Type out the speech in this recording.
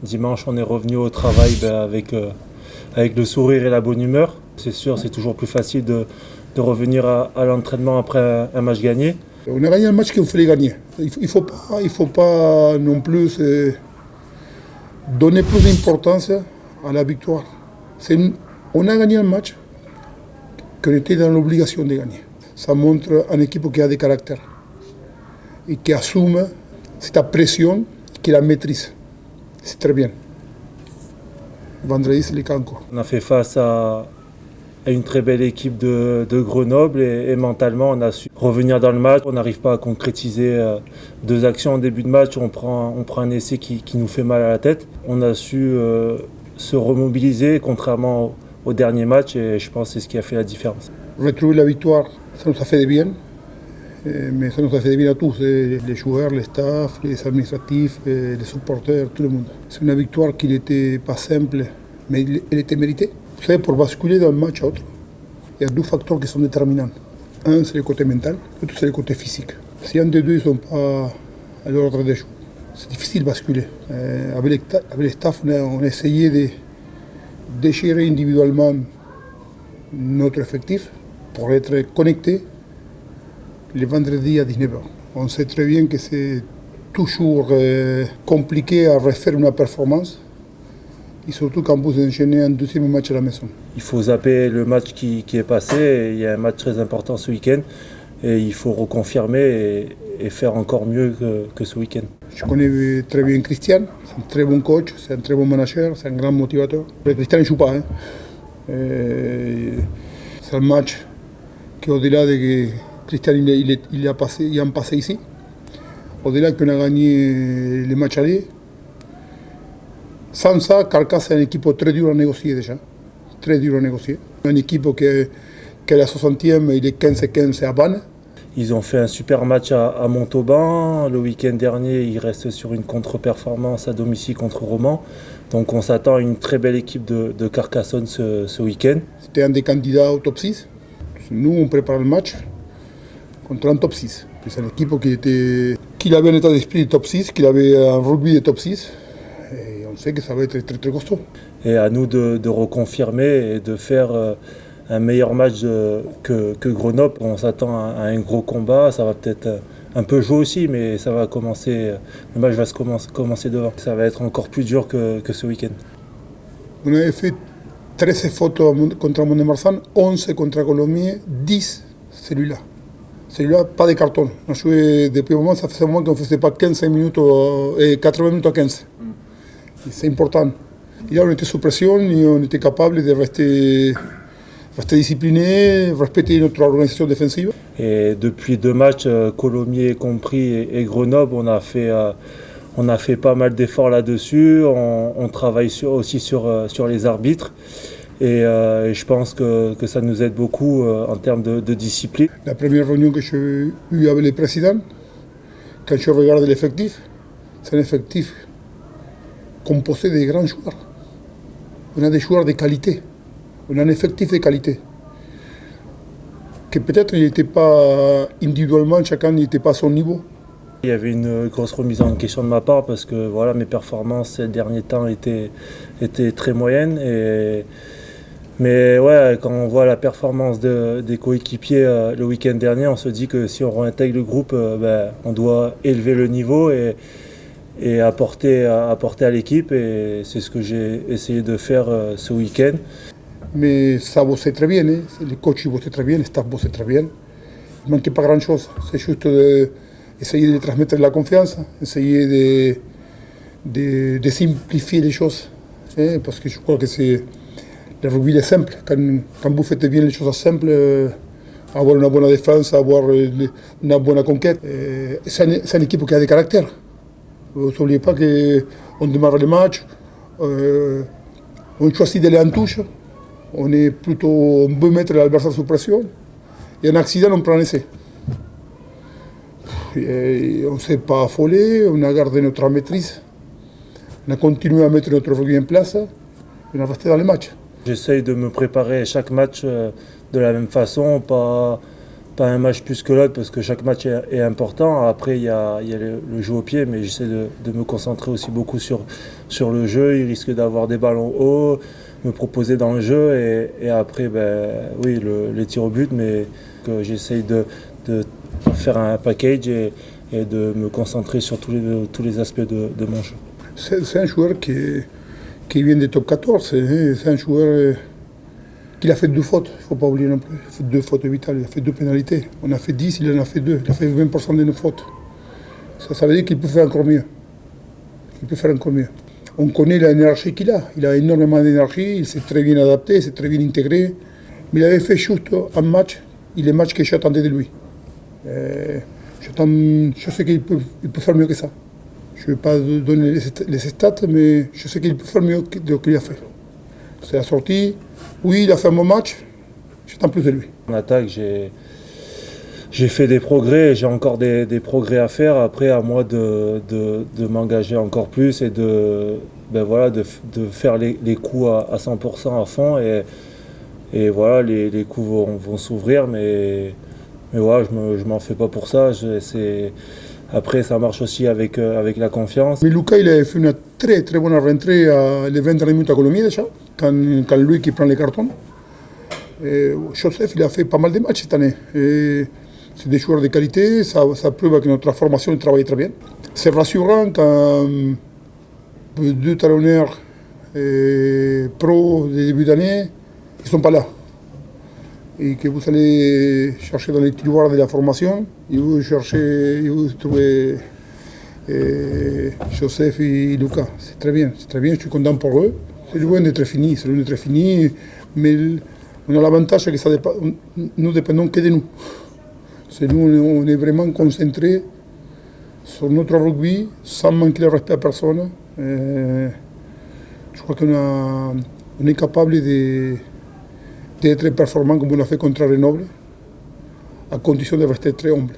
Dimanche, on est revenu au travail avec le sourire et la bonne humeur. C'est sûr, c'est toujours plus facile de revenir à l'entraînement après un match gagné. On a gagné un match qu'il fallait gagner. Il ne faut pas non plus donner plus d'importance à la victoire. On a gagné un match qu'on était dans l'obligation de gagner. Ça montre une équipe qui a des caractères et qui assume cette pression et qui la maîtrise. C'est très bien. Vendredi, c'est les Cancos. On a fait face à une très belle équipe de Grenoble et mentalement, on a su revenir dans le match. On n'arrive pas à concrétiser deux actions en début de match. On prend un essai qui nous fait mal à la tête. On a su se remobiliser contrairement au dernier match et je pense que c'est ce qui a fait la différence. Retrouver la victoire, ça nous a fait du bien. Mais ça nous a fait du bien à tous, les joueurs, les staffs, les administratifs, les supporters, tout le monde. C'est une victoire qui n'était pas simple, mais elle était méritée. Vous savez, pour basculer d'un match à l'autre, il y a deux facteurs qui sont déterminants. Un, c'est le côté mental, l'autre, c'est le côté physique. Si un des deux ne sont pas à l'ordre des choses, c'est difficile de basculer. Avec les staffs, on a essayé de déchirer individuellement notre effectif pour être connecté le vendredi à 19h. On sait très bien que c'est toujours compliqué à refaire une performance, et surtout quand vous enchaînez un deuxième match à la maison. Il faut zapper le match qui est passé. Il y a un match très important ce week-end et il faut reconfirmer et faire encore mieux que ce week-end. Je connais très bien Christian, c'est un très bon coach, c'est un très bon manager, c'est un grand motivateur. Mais Christian ne joue pas. C'est un match qui, au-delà de que Christian il a un passé ici, au-delà qu'on a gagné les matchs allés, sans ça, Carcass c'est une équipe très dure à négocier déjà. Très dure à négocier. Une équipe qui est la 60e, il est 15-15 à Vannes. Ils ont fait un super match à Montauban. Le week-end dernier, ils restent sur une contre-performance à domicile contre Romans. Donc on s'attend à une très belle équipe de Carcassonne ce week-end. C'était un des candidats au top 6. Nous, on prépare le match contre un top 6. C'est une équipe qui avait un état d'esprit de top 6, qui avait un rugby de top 6. Et on sait que ça va être très très costaud. Et à nous de reconfirmer et de faire un meilleur match que Grenoble. On s'attend à un gros combat, ça va peut-être un peu jouer aussi, mais ça va commencer, le match va commencer devant. Ça va être encore plus dur que ce week-end. On avait fait 13 fautes contre Mont-de-Marsan, 11 contre Colomiers, 10 celui-là. Celui-là, pas de carton. On a joué depuis un moment, ça faisait un moment qu'on ne faisait pas 15 minutes et 80 minutes à 15. C'est important. Et là, on était sous pression et on était capable de rester discipliné, respecter notre organisation défensive. Et depuis deux matchs, Colomiers compris et Grenoble, on a fait pas mal d'efforts là-dessus. On travaille aussi sur les arbitres. Et je pense que ça nous aide beaucoup en termes de discipline. La première réunion que j'ai eue avec le président, quand je regarde l'effectif, c'est un effectif composé de grands joueurs. On a des joueurs de qualité. On a un effectif de qualité. Que peut-être il n'était pas individuellement, chacun n'était pas à son niveau. Il y avait une grosse remise en question de ma part parce que voilà, mes performances ces derniers temps étaient très moyennes. Mais ouais, quand on voit la performance des coéquipiers le week-end dernier, on se dit que si on réintègre le groupe, on doit élever le niveau et apporter à l'équipe. Et c'est ce que j'ai essayé de faire ce week-end. Mais ça bossait très bien, hein. Les coachs bossaient très bien, le staff bossait très bien. Il ne manquait pas grand-chose. C'est juste essayer de transmettre la confiance, essayer de simplifier les choses. Hein, parce que je crois que le rugby est simple. Quand vous faites bien les choses simples, avoir une bonne défense, avoir une bonne conquête, c'est une équipe qui a des caractères. N'oubliez pas qu'on démarre le match, on choisit d'aller en touche. On veut mettre l'adversaire sous pression. Il y a un accident, on prend un essai. Et on ne s'est pas affolé, on a gardé notre maîtrise. On a continué à mettre notre rugby en place et on a resté dans les matchs. J'essaye de me préparer chaque match de la même façon, pas pas un match plus que l'autre parce que chaque match est important. Après, il y a le jeu au pied, mais j'essaie de me concentrer aussi beaucoup sur le jeu. Il risque d'avoir des ballons hauts, me proposer dans le jeu et après, oui, les tirs au but, mais que j'essaye de faire un package et de me concentrer sur tous les aspects de mon jeu. C'est un joueur qui vient des top 14. C'est un joueur qui a fait 2 fautes, il ne faut pas oublier non plus. Il a fait 2 fautes vitales, il a fait 2 pénalités. On a fait 10, il en a fait 2. Il a fait 20% de nos fautes. Ça veut dire qu'il peut faire encore mieux. Il peut faire encore mieux. On connaît l'énergie qu'il a. Il a énormément d'énergie, il s'est très bien adapté, il s'est très bien intégré. Mais il avait fait juste un match, le match que j'attendais de lui. Je sais qu'il peut faire mieux que ça. Je ne vais pas donner les stats, mais je sais qu'il peut faire mieux que ce qu'il a fait. C'est la sortie. Oui, il a fait un bon match. J'attends plus de lui. En attaque, j'ai fait des progrès, j'ai encore des progrès à faire. Après, à moi de m'engager encore plus et de faire les coups à 100% à fond. Et voilà, les coups vont s'ouvrir, mais voilà, je m'en fais pas pour ça. Après, ça marche aussi avec la confiance. Mais Lucas, il a fait une très très bonne rentrée les 20 dernières minutes à Colomiers déjà, quand lui qui prend les cartons. Et Joseph, il a fait pas mal de matchs cette année. C'est des joueurs de qualité, ça prouve que notre formation travaille très bien. C'est rassurant quand 2 talonneurs pro de début d'année, ils ne sont pas là. Et que vous allez chercher dans les tiroirs de la formation, et vous trouvez Joseph et Lucas. C'est très bien, je suis content pour eux. C'est loin d'être fini, mais on a l'avantage que nous ne dépendons que de nous. Nous, on est vraiment concentrés sur notre rugby, sans manquer de respect à personne. Je crois qu'on est capable d'être performant comme on l'a fait contre Grenoble, à condition de rester très humble.